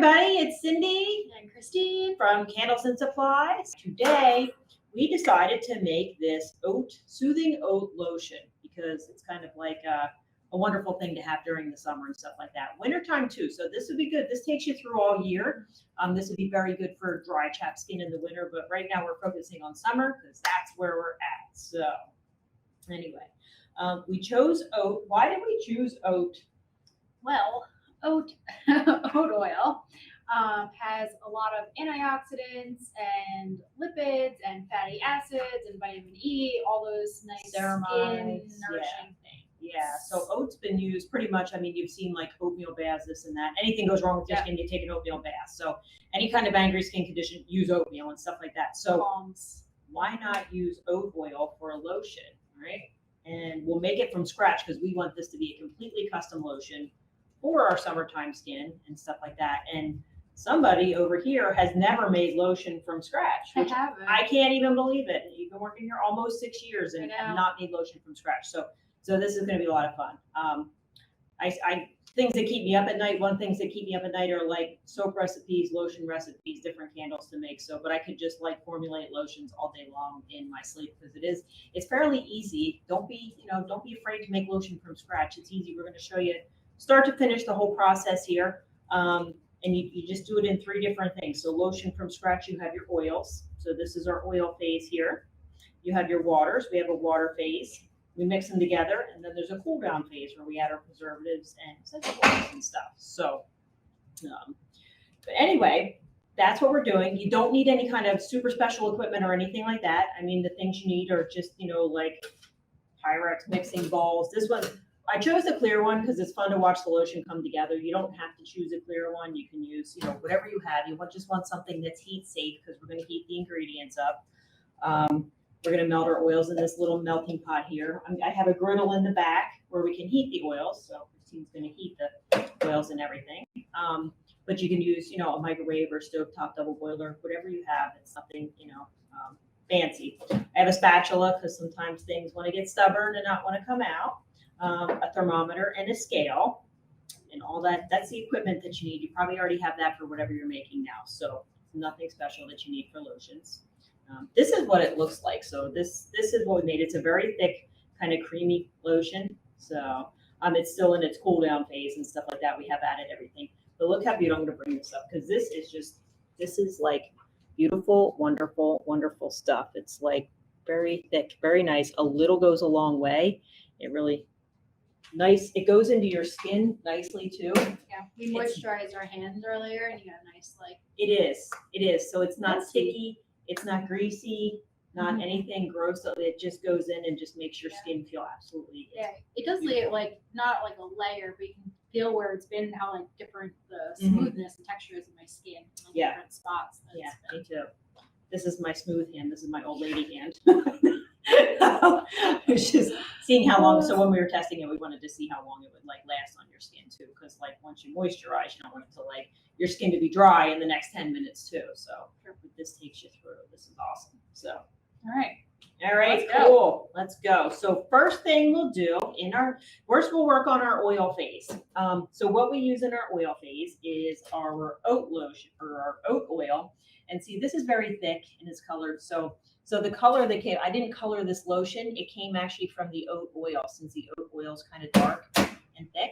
everybody, it's Cindy and Christine from Candles and Supplies. Today, we decided to make this soothing oat lotion because it's kind of like a wonderful thing to have during the summer and stuff like that. Wintertime too, so this would be good. This takes you through all year. This would be very good for dry, chapped skin in the winter, but right now we're focusing on summer because that's where we're at. So anyway, we chose oat. Why did we choose oat? Well, oat oil has a lot of antioxidants and lipids and fatty acids and vitamin E, all those nice skin nourishing things. Yeah, so oat's been used pretty much. I mean, you've seen like oatmeal baths, this and that. Anything goes wrong with your skin, you take an oatmeal bath. So any kind of angry skin condition, use oatmeal and stuff like that. So why not use oat oil for a lotion, right? And we'll make it from scratch because we want this to be a completely custom lotion for our summertime skin and stuff like that. And somebody over here has never made lotion from scratch. I haven't. I can't even believe it. You've been working here almost 6 years and have not made lotion from scratch. So this is going to be a lot of fun. Things that keep me up at night. One things that keep me up at night are like soap recipes, lotion recipes, different candles to make. So, but I could just like formulate lotions all day long in my sleep because it's fairly easy. Don't be afraid to make lotion from scratch. It's easy. We're going to show you start to finish the whole process here. And you just do it in 3 different things. So lotion from scratch, you have your oils. So this is our oil phase here. You have your waters. We have a water phase. We mix them together. And then there's a cool down phase where we add our preservatives and essential oils and stuff. So, but anyway, that's what we're doing. You don't need any kind of super special equipment or anything like that. I mean, the things you need are just, like Pyrex mixing balls. This one, I chose the clear one because it's fun to watch the lotion come together. You don't have to choose a clear one. You can use, whatever you have. You just want something that's heat safe because we're going to heat the ingredients up. We're going to melt our oils in this little melting pot here. I have a griddle in the back where we can heat the oils. So Christine's going to heat the oils and everything. But you can use, a microwave or stovetop double boiler, whatever you have. It's something, fancy. I have a spatula because sometimes things want to get stubborn and not want to come out. A thermometer and a scale and all that. That's the equipment that you need. You probably already have that for whatever you're making now. So nothing special that you need for lotions. This is what it looks like. So this is what we made. It's a very thick, kind of creamy lotion. So it's still in its cool down phase and stuff like that. We have added everything. But look how beautiful. I'm going to bring this up because this is like beautiful, wonderful, wonderful stuff. It's like very thick, very nice. A little goes a long way. It really nice. It goes into your skin nicely too. Yeah, we moisturized our hands earlier and you got a nice It is. So it's not sticky. It's not greasy, not anything gross. So it just goes in and just makes your skin feel absolutely. Yeah, it does leave not like a layer, but you can feel where it's been, how different the smoothness and texture is in my skin, different spots. Me too. This is my smooth hand. This is my old lady hand. It was just seeing how long. So when we were testing it, we wanted to see how long it would last on your skin too. Because once you moisturize, you don't want it to your skin to be dry in the next 10 minutes too. So this takes you through. This is awesome. So all right, cool. Let's go. So first thing we'll do first we'll work on our oil phase. So what we use in our oil phase is our oat lotion or our oat oil. And see, this is very thick and it's colored. So the color that came, I didn't color this lotion. It came actually from the oat oil since the oat oil is kind of dark and thick.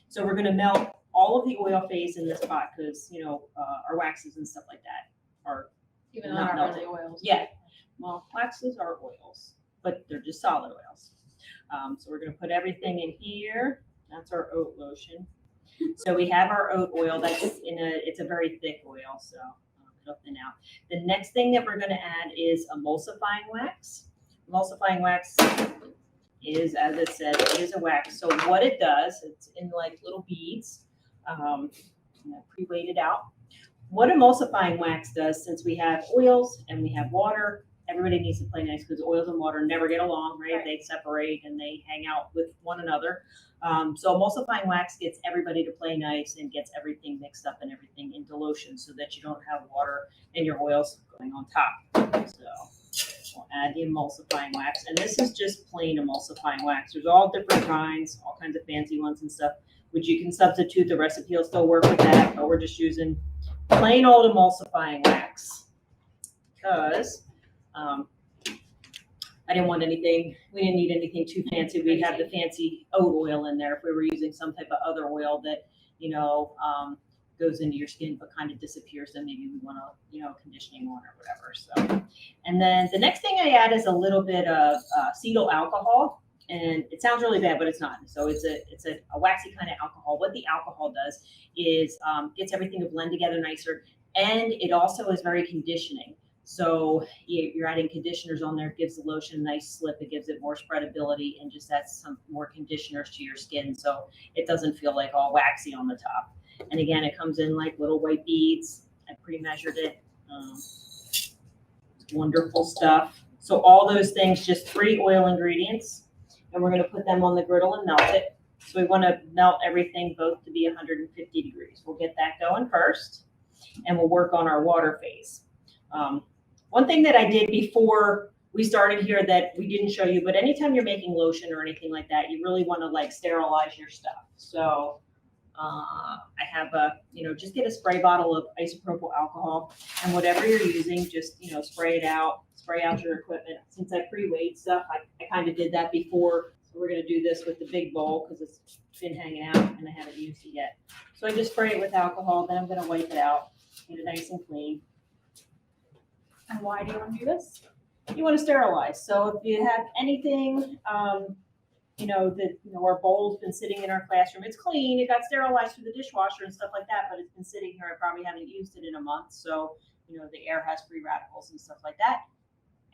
So we're going to melt all of the oil phase in this pot because, our waxes and stuff like that are even not really oils. Yeah. Well, waxes are oils, but they're just solid oils. So we're going to put everything in here. That's our oat lotion. So we have our oat oil. It's a very thick oil. So it'll thin out. The next thing that we're going to add is emulsifying wax. Emulsifying wax is, as it says, it is a wax. So what it does, it's in little beads, pre-weighted out. What emulsifying wax does, since we have oils and we have water, everybody needs to play nice because oils and water never get along, right? They separate and they hang out with one another. So emulsifying wax gets everybody to play nice and gets everything mixed up and everything into lotion so that you don't have water and your oils going on top. So we'll add the emulsifying wax. And this is just plain emulsifying wax. There's all different kinds, all kinds of fancy ones and stuff. which you can substitute. The recipe will still work with that, but we're just using plain old emulsifying wax because I didn't want anything, we didn't need anything too fancy. We'd have the fancy oat oil in there if we were using some type of other oil that, goes into your skin but kind of disappears, then maybe we want to, conditioning one or whatever. So, and then the next thing I add is a little bit of acetyl alcohol, and it sounds really bad, but it's not. So it's a waxy kind of alcohol. What the alcohol does is gets everything to blend together nicer, and it also is very conditioning. So you're adding conditioners on there, it gives the lotion a nice slip, it gives it more spreadability, and just adds some more conditioners to your skin so it doesn't feel like all waxy on the top. And again, it comes in like little white beads. I pre-measured it. It's wonderful stuff. So all those things, just 3 oil ingredients, and we're going to put them on the griddle and melt it. So we want to melt everything both to be 150 degrees. We'll get that going first, and we'll work on our water phase. One thing that I did before we started here that we didn't show you, but anytime you're making lotion or anything like that, you really want to like sterilize your stuff. So I have just get a spray bottle of isopropyl alcohol, and whatever you're using, just, spray out your equipment. Since I pre-weighed stuff, I kind of did that before. So we're going to do this with the big bowl because it's been hanging out and I haven't used it yet. So I just spray it with alcohol, then I'm going to wipe it out, get it nice and clean. And why do you want to do this? You want to sterilize. So if you have anything, our bowl's been sitting in our classroom. It's clean. It got sterilized through the dishwasher and stuff like that, but it's been sitting here. I probably haven't used it in a month. So, the air has free radicals and stuff like that.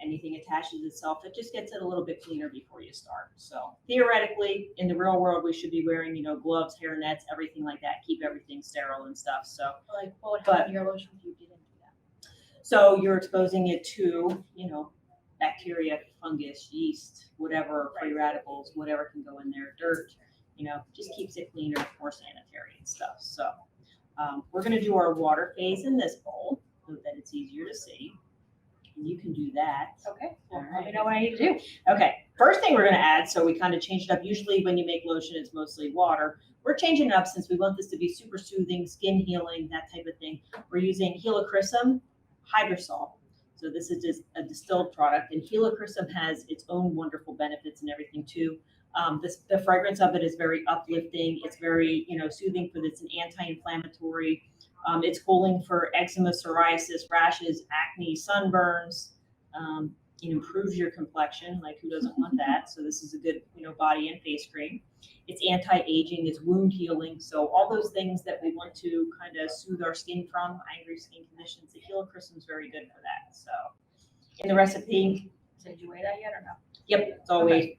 Anything attaches itself, it just gets it a little bit cleaner before you start. So theoretically, in the real world, we should be wearing, gloves, hair nets, everything like that. Keep everything sterile and stuff. So like, what would happen to your lotion if you didn't do that? So you're exposing it to, bacteria, fungus, yeast, whatever, free radicals, whatever can go in there, dirt, just keeps it cleaner, more sanitary and stuff. So we're going to do our water phase in this bowl so that it's easier to see. And you can do that. Okay. All Let me right. know what I need to do. Okay. First thing we're going to add, so we kind of changed it up. Usually when you make lotion, it's mostly water. We're changing it up since we want this to be super soothing, skin healing, that type of thing. We're using helichrysum hydrosol. So this is just a distilled product, and helichrysum has its own wonderful benefits and everything too. The fragrance of it is very uplifting. It's very, soothing for this. It's an anti-inflammatory. It's cooling for eczema, psoriasis, rashes, acne, sunburns. It improves your complexion. Like, who doesn't want that? So this is a good, body and face cream. It's anti-aging. It's wound healing. So all those things that we want to kind of soothe our skin from, angry skin conditions, the helichrysum is very good for that. So in the recipe, Did you weigh that yet or no? yep, it's all weighed.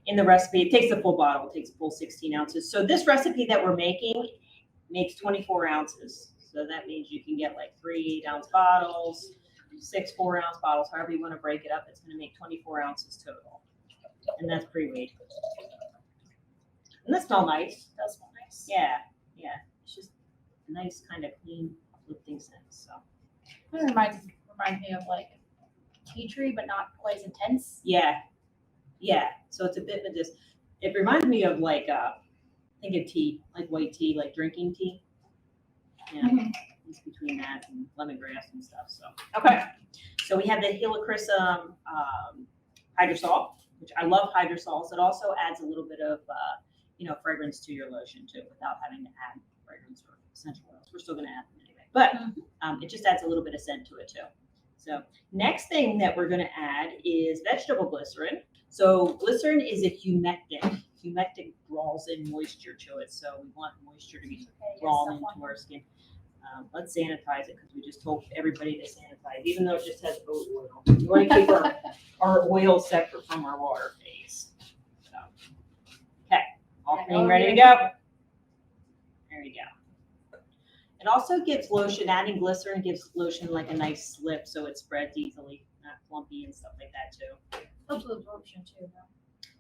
In the recipe, it takes the full bottle. It takes a full 16 ounces. So this recipe that we're making makes 24 ounces. So that means you can get like 3 8-ounce bottles, 6 4-ounce bottles, however you want to break it up. It's going to make 24 ounces total. And that's pre-weighed. And that smells nice. It does smell nice. Yeah. It's just a nice kind of clean, uplifting scent. So It reminds me of like tea tree, but not quite as intense. yeah. So it's a bit of this. It reminds me of like think of tea, like white tea, like drinking tea. Yeah. Mhm. It's between that and lemongrass and stuff. So okay. So we have the helichrysum hydrosol, which I love hydrosols. It also adds a little bit of fragrance to your lotion too, without having to add fragrance or essential oils. We're still going to add them anyway, but it just adds a little bit of scent to it too. So next thing that we're going to add is vegetable glycerin. So glycerin is a humectant. Humectant draws in moisture to it, so we want moisture to be drawn into our skin. Let's sanitize it because we just told everybody to sanitize, even though it just has oat oil. We want to keep our oil separate from our water phase. So, okay, all clean, ready to go. There you go. It also gives lotion, adding glycerin gives lotion like a nice slip so it spreads easily, not clumpy and stuff like that too. Helps with absorption too, though.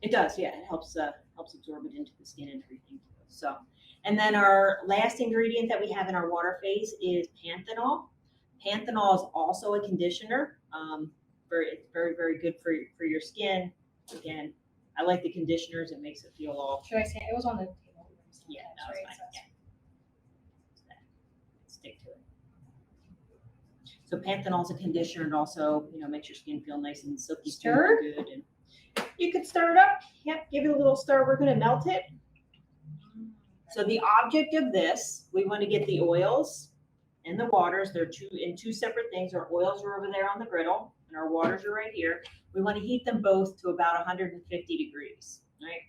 It does, yeah. It helps absorb it into the skin and everything. So, and then our last ingredient that we have in our water phase is panthenol. Panthenol is also a conditioner. It's very, very good for your skin. Again, I like the conditioners. It makes it feel all. Should I say it was on the table? Yeah, no, That's it's right, fine. so Yeah. Stick to it. So panthenol's a conditioner and also, makes your skin feel nice and silky smooth Stir? and good. And you can stir it up. Yep, give it a little stir. We're gonna melt it. So the object of this, we want to get the oils and the waters. They're two separate things. Our oils are over there on the griddle, and our waters are right here. We want to heat them both to about 150 degrees, right?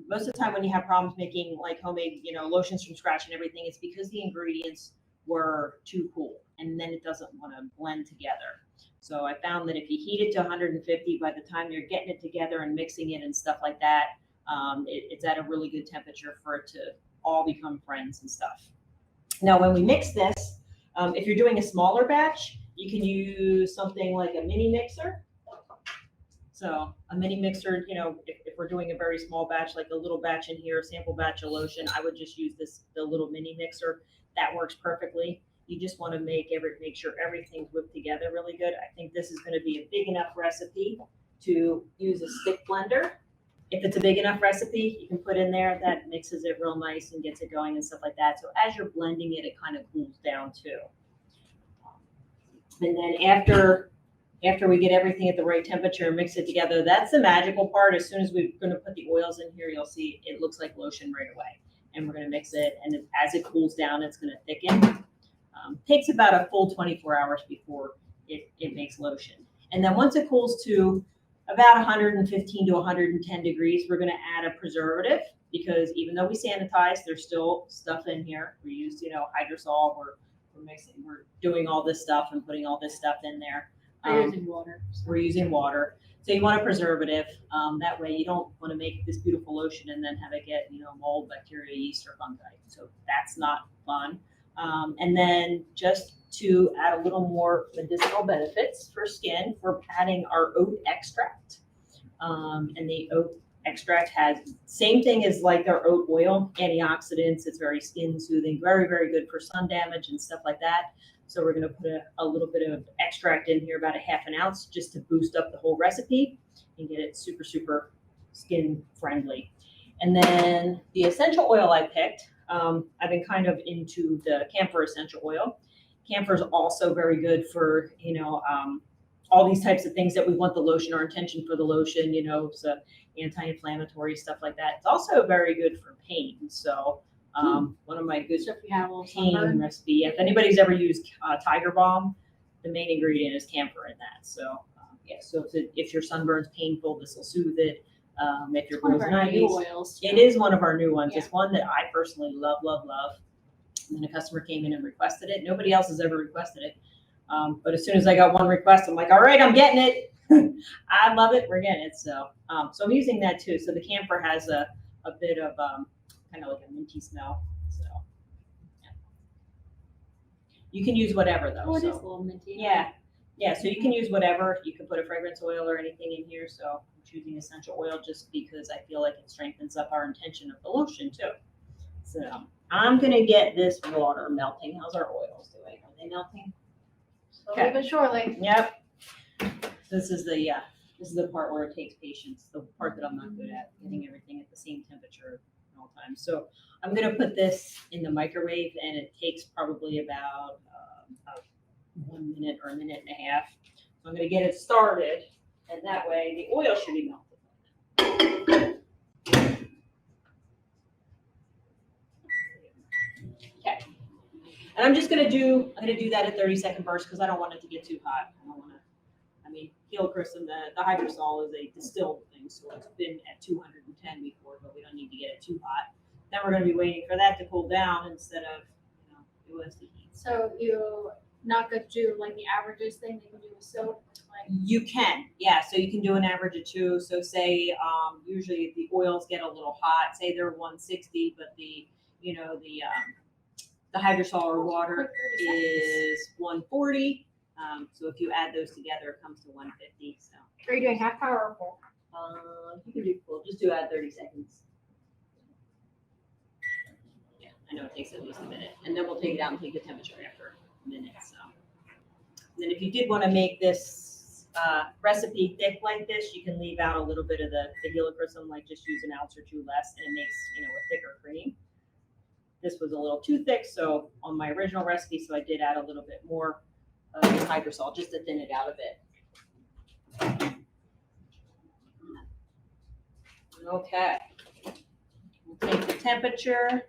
Most of the time when you have problems making like homemade, lotions from scratch and everything, it's because the ingredients were too cool, and then it doesn't want to blend together. So I found that if you heat it to 150, by the time you're getting it together and mixing it and stuff like that, it's at a really good temperature for it to all become friends and stuff. Now, when we mix this, if you're doing a smaller batch, you can use something like a mini mixer. So a mini mixer, if we're doing a very small batch, like a little batch in here, a sample batch of lotion, I would just use the little mini mixer. That works perfectly. You just want to make sure everything's whipped together really good. I think this is going to be a big enough recipe to use a stick blender. If it's a big enough recipe, you can put in there, that mixes it real nice and gets it going and stuff like that. So as you're blending it, it kind of cools down too. And then after we get everything at the right temperature and mix it together, that's the magical part. As soon as we're going to put the oils in here, you'll see it looks like lotion right away. And we're going to mix it, and as it cools down, it's going to thicken. Takes about a full 24 hours before it makes lotion. And then once it cools to about 115 to 110 degrees, we're going to add a preservative, because even though we sanitize, there's still stuff in here. We used, hydrosol. We're doing all this stuff and putting all this stuff in there. We're using water. We're using water. So you want a preservative. That way you don't want to make this beautiful lotion and then have it get, mold, bacteria, yeast, or fungi. So that's not fun. And then just to add a little more medicinal benefits for skin, we're adding our oat extract. And the oat extract has same thing as like our oat oil, antioxidants. It's very skin soothing, very, very good for sun damage and stuff like that. So we're going to put a little bit of extract in here, about a half an ounce, just to boost up the whole recipe and get it super, super skin friendly. And then the essential oil I picked, I've been kind of into the camphor essential oil. Camphor is also very good for, all these types of things that we want the lotion, our intention for the lotion, so anti-inflammatory, stuff like that. It's also very good for pain. So one of my good pain recipe. If anybody's ever used Tiger Balm, the main ingredient is camphor in that. So so if your sunburn's painful, this will soothe it. If you're one of our new oils. It is one of our new ones. Yeah. It's one that I personally love, love, love. And then a customer came in and requested it. Nobody else has ever requested it. But as soon as I got one request, I'm like, all right, I'm getting it. I love it. We're getting it. So I'm using that too. So the camphor has a bit of kind of like a minty smell. So yeah. You can use whatever though. Oh, it is a little minty. Yeah. Yeah. So you can use whatever. You can put a fragrance oil or anything in here. So I'm choosing essential oil just because I feel like it strengthens up our intention of the lotion too. So I'm gonna get this water melting. How's our oils doing? Are they melting? Slowly but surely. Yep. This is the part where it takes patience. The part that I'm not good at, getting everything at the same temperature at all times. So I'm gonna put this in the microwave, and it takes probably about 1 minute or a minute and a half. So I'm gonna get it started, and that way the oil should be melted. Okay. And I'm gonna do that at 30-second bursts because I don't want it to get too hot. Helichrysum, the hydrosol is a distilled thing, so it's been at 210 before, but we don't need to get it too hot. Then we're gonna be waiting for that to cool down instead of, it was the heat. So you not good to do like the averages thing that you do with soap? You can, yeah. So you can do an average of 2. So say usually the oils get a little hot. Say they're 160, but the hydrosol or water is 140. So if you add those together, it comes to 150. So are you doing half hour or full? you can do full. Just do add 30 seconds. Yeah, I know it takes at least a minute, and then we'll take it out and take the temperature after a minute. So and then if you did want to make this recipe thick like this, you can leave out a little bit of the helichrysum, like just use an ounce or two less, and it makes, a thicker cream. This was a little too thick, so on my original recipe, so I did add a little bit more hydrosol just to thin it out a bit. Okay. We'll take the temperature.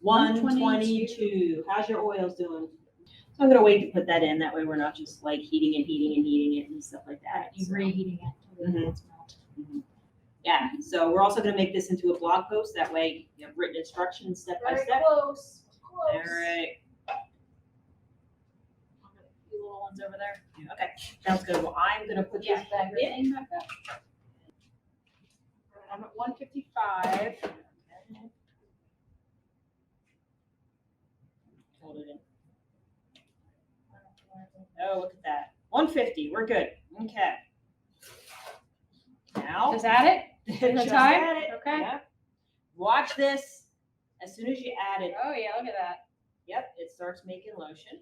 122. How's your oils doing? So I'm gonna wait to put that in. That way we're not just like heating it and stuff like that. You're reheating it. Yeah. So we're also gonna make this into a blog post. That way you have written instructions step by step. Close. All right. A few little ones over there. Okay. Sounds good. Well, I'm gonna put this back in. Everything back up. I'm at 155. Hold it in. Oh, look at that. 150. We're good. Okay. Now. Just add it? Just time? add it. Okay. Yep. Watch this. As soon as you add it, Oh, yeah, look at that. yep, it starts making lotion.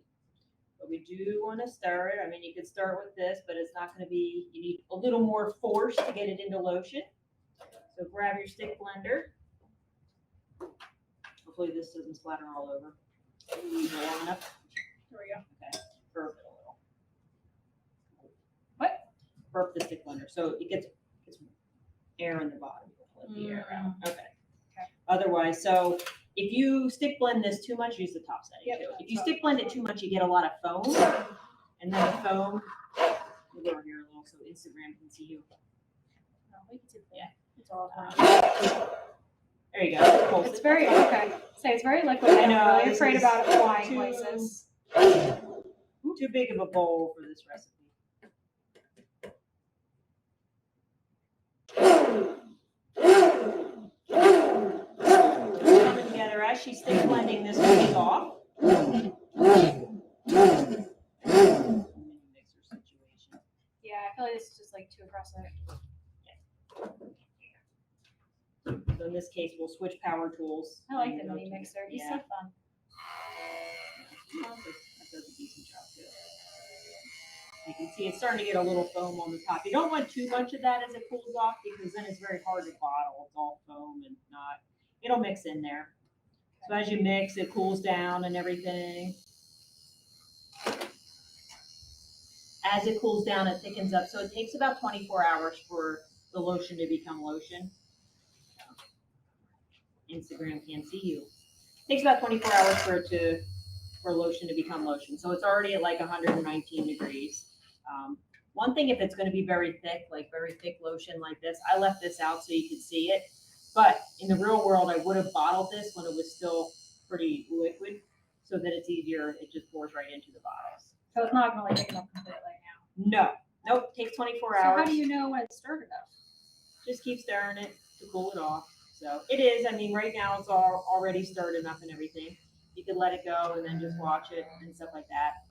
But we do want to stir it. I mean, you could start with this, but it's not going to be, you need a little more force to get it into lotion. So grab your stick blender. Hopefully this doesn't splatter all over. Leave it long enough. There we go. Okay. Burp it a little. What? Burp the stick blender. So it gets air in the bottom. Let the air out. Okay. Otherwise, so if you stick blend this too much, use the top setting too. If you stick blend it too much, you get a lot of foam. And then the foam, move over here a little so Instagram can see you. No, we can do that. Yeah. It's all fine. There you go. Pulse It's it. very, okay. So it's very liquid. I know, I'm really this afraid is about it flying too- places. Too big of a bowl for this recipe. Coming together as she's stick blending this piece off. Mixer situation. Yeah, I feel like this is just like too aggressive. So in this case, we'll switch power tools. I like and the go mini to- mixer. He's Yeah. so fun. That does a decent job too. You can see it's starting to get a little foam on the top. You don't want too much of that as it cools off because then it's very hard to bottle. It's all foam and not, it'll mix in there. So as you mix, it cools down and everything. As it cools down, it thickens up. So it takes about 24 hours for the lotion to become lotion. Instagram can't see you. It takes about 24 hours for lotion to become lotion. So it's already at like 119 degrees. One thing, if it's going to be very thick, like very thick lotion like this, I left this out so you could see it. But in the real world, I would have bottled this when it was still pretty liquid so that it's easier. It just pours right into the bottles. So it's not going to thicken up completely now. No, nope, takes 24 So hours. how do you know when it's stirred enough? Just keep stirring it to cool it off. So it is, I mean, right now it's all already stirred enough and everything. You could let it go and then just watch it and stuff like that.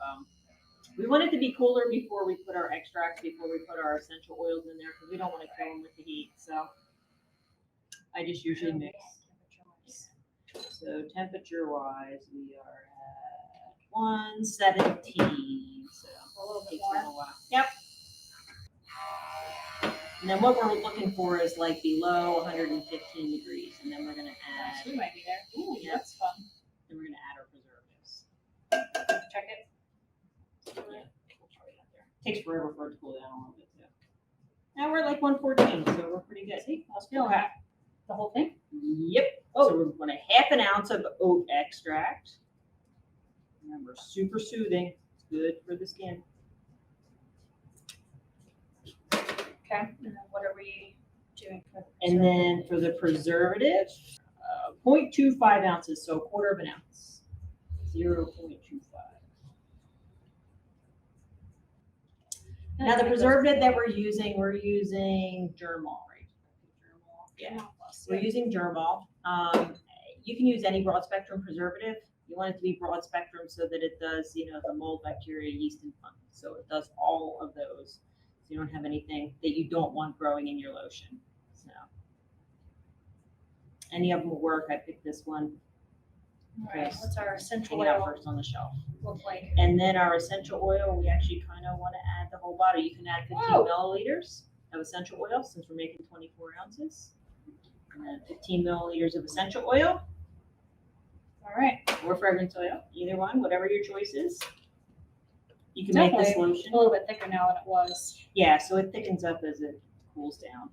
We want it to be cooler before we put our extracts, before we put our essential oils in there, because we don't want to kill them with the heat. So I just usually mix. So temperature wise, we are at 117. So A little bit takes more. a little while. Yep. And then what we're looking for is like below 115 degrees, and then we're gonna add. We might be there. Ooh, Yeah. that's fun. Then we're gonna add our preservatives. Check it. Takes forever for it to cool down a little bit too. Now we're at like 114, so we're pretty good. See, I was feeling that. The whole thing? Yep. So we're going to half an ounce of oat extract. Remember, super soothing. It's good for the skin. Okay. And then what are we doing for the And then for the preservative, 0.25 ounces, so a quarter of an ounce. 0.25. Now the preservative that we're using Germol, right? Yeah. We're using Germol. You can use any broad spectrum preservative. You want it to be broad spectrum so that it does, the mold, bacteria, yeast, and fungus. So it does all of those. So you don't have anything that you don't want growing in your lotion. So any of them will work. I picked this one. All right, what's our essential Hang it out oil first on the shelf. look like? And then our essential oil, we actually kind of want to add the whole bottle. You can add 15 Whoa. milliliters of essential oil since we're making 24 ounces. And then 15 milliliters of essential oil All right. or fragrance oil, either one, whatever your choice is. You can make this Definitely lotion. a little bit thicker now than it was. Yeah, so it thickens up as it cools down.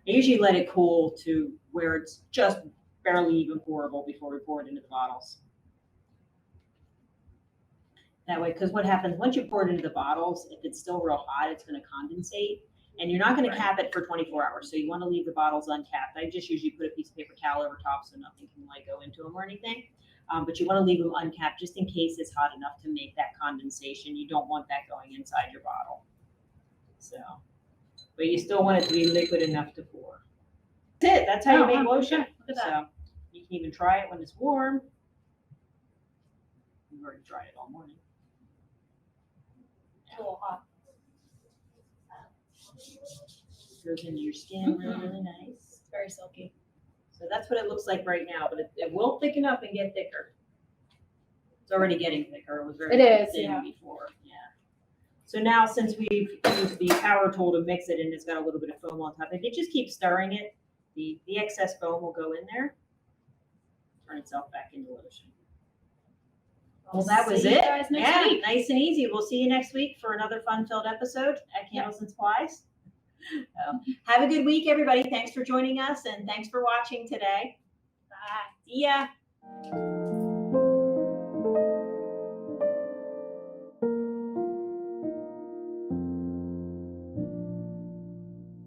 I usually let it cool to where it's just barely even pourable before we pour it into the bottles. That way, because what happens, once you pour it into the bottles, if it's still real hot, it's going to condensate. And you're not going to cap it for 24 hours. So you want to leave the bottles uncapped. I just usually put a piece of paper towel over top so nothing can like go into them or anything. But you want to leave them uncapped just in case it's hot enough to make that condensation. You don't want that going inside your bottle. So, but you still want it to be liquid enough to pour. That's it. That's how you make lotion. Okay. Look at that. So you can even try it when it's warm. We've already tried it all morning. It's a little hot. Goes into your skin really, really nice. It's very silky. So that's what it looks like right now, but it will thicken up and get thicker. It's already getting thicker. It was very thin before. Yeah. So now since we've used the power tool to mix it and it's got a little bit of foam on top, if you just keep stirring it, the excess foam will go in there, turn itself back into lotion. Well, that was See you it. guys next week. Nice and easy. We'll see you next week for another fun-filled episode at Candles and Supplies. Have a good week, everybody. Thanks for joining us, and thanks for watching today. Bye. See ya.